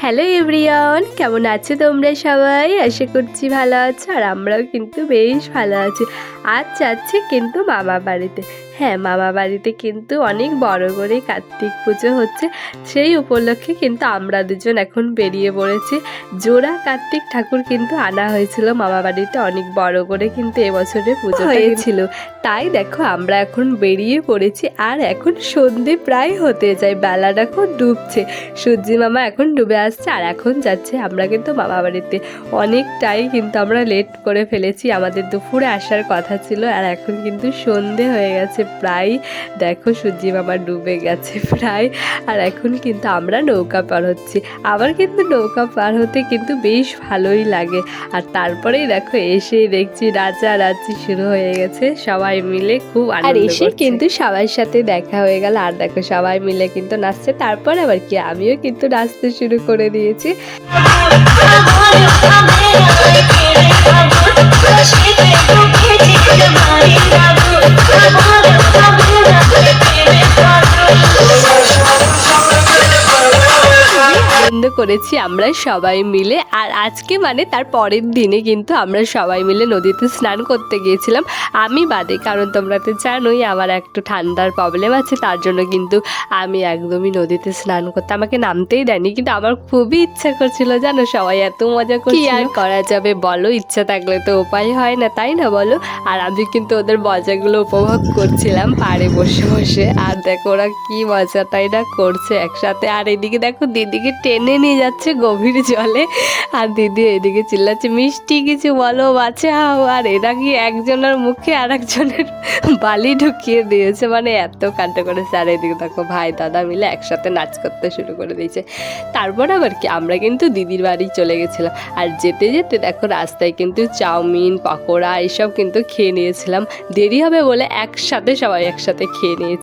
Hello everyone, কেমন আছো তোমরা সবাই? আশা করছি ভালো আছো, আর আমরাও কিন্তু বেশ ভালো আছি। আজ যাচ্ছি কিন্তু মামা বাড়িতে। হ্যাঁ, মামা বাড়িতে কিন্তু অনেক বড় করে কার্তিক পুজো হচ্ছে। সেই উপলক্ষে কিন্তু আমরা দুজন এখন বেরিয়ে পড়েছি। জোড়া কার্তিক ঠাকুর কিন্তু আনা হয়েছিল মামা বাড়িতে, অনেক বড় করে কিন্তু এবছরে পুজো হয়েছিল। তাই দেখো আমরা এখন বেরিয়ে পড়েছি, আর এখন সন্ধে প্রায় হতে যায়, বেলা দেখো ডুবছে, সূর্যি মামা এখন ডুবে আসছে। আর এখন যাচ্ছে আমরা কিন্তু মামা বাড়িতে। অনেকটাই কিন্তু আমরা লেট করে ফেলেছি, আমাদের দুপুরে আসার কথা ছিল, আর এখন কিন্তু সন্ধে হয়ে গেছে প্রায়। দেখো সূর্যি মামা ডুবে গেছে প্রায়, আর এখন কিন্তু আমরা নৌকা পার হচ্ছি। আবার কিন্তু নৌকা পার হতে কিন্তু বেশ ভালোই লাগে। আর তারপরেই দেখো এসে দেখছি নাচানাচি শুরু হয়ে গেছে, সবাই মিলে খুব আনন্দ। আর এসে কিন্তু সবার সাথে দেখা হয়ে গেল, আর দেখো সবাই মিলে কিন্তু নাচছে। তারপর আবার কি আমিও কিন্তু নাচতে শুরু করে দিয়েছি। আনন্দ করেছি আমরা সবাই মিলে। আর আজকে মানে তার পরের দিনে কিন্তু আমরা সবাই মিলে নদীতে স্নান করতে গিয়েছিলাম, আমি বাদে, কারণ তোমরা তো জানোই আমার একটু ঠান্ডার প্রবলেম আছে, তার জন্য কিন্তু আমি একদমই নদীতে স্নান করতে আমাকে নামতেই দেয়নি। কিন্তু আমার খুবই ইচ্ছা করছিল, জানো, সবাই এত মজা করছিল। কি আর করা যাবে বলো, ইচ্ছা থাকলে তো উপায় হয় না, তাই না বলো? আর আমি কিন্তু ওদের মজাগুলো উপভোগ করছিলাম পাড়ে বসে বসে। আর দেখো ওরা কি মজাটাই না করছে একসাথে। আর এদিকে দেখো দিদিকে টেনে নিয়ে যাচ্ছে গভীর জলে, আর দিদি এদিকে চিল্লাচ্ছে মিষ্টি কিছু বলো বাঁচাও। আর এরা কি একজনের মুখে আর একজনের বালি ঢুকিয়ে দিয়েছে, মানে এত কাণ্ড করেছে। আর এদিকে দেখো ভাই দাদা মিলে একসাথে নাচ করতে শুরু করে দিয়েছে। তারপর আবার কি আমরা কিন্তু দিদির বাড়ি চলে গেছিলাম। আর যেতে যেতে দেখো রাস্তায় কিন্তু চাউমিন পকোড়া এসব কিন্তু খেয়ে নিয়েছিলাম, দেরি হবে বলে একসাথে সবাই একসাথে খেয়ে নিয়েছি।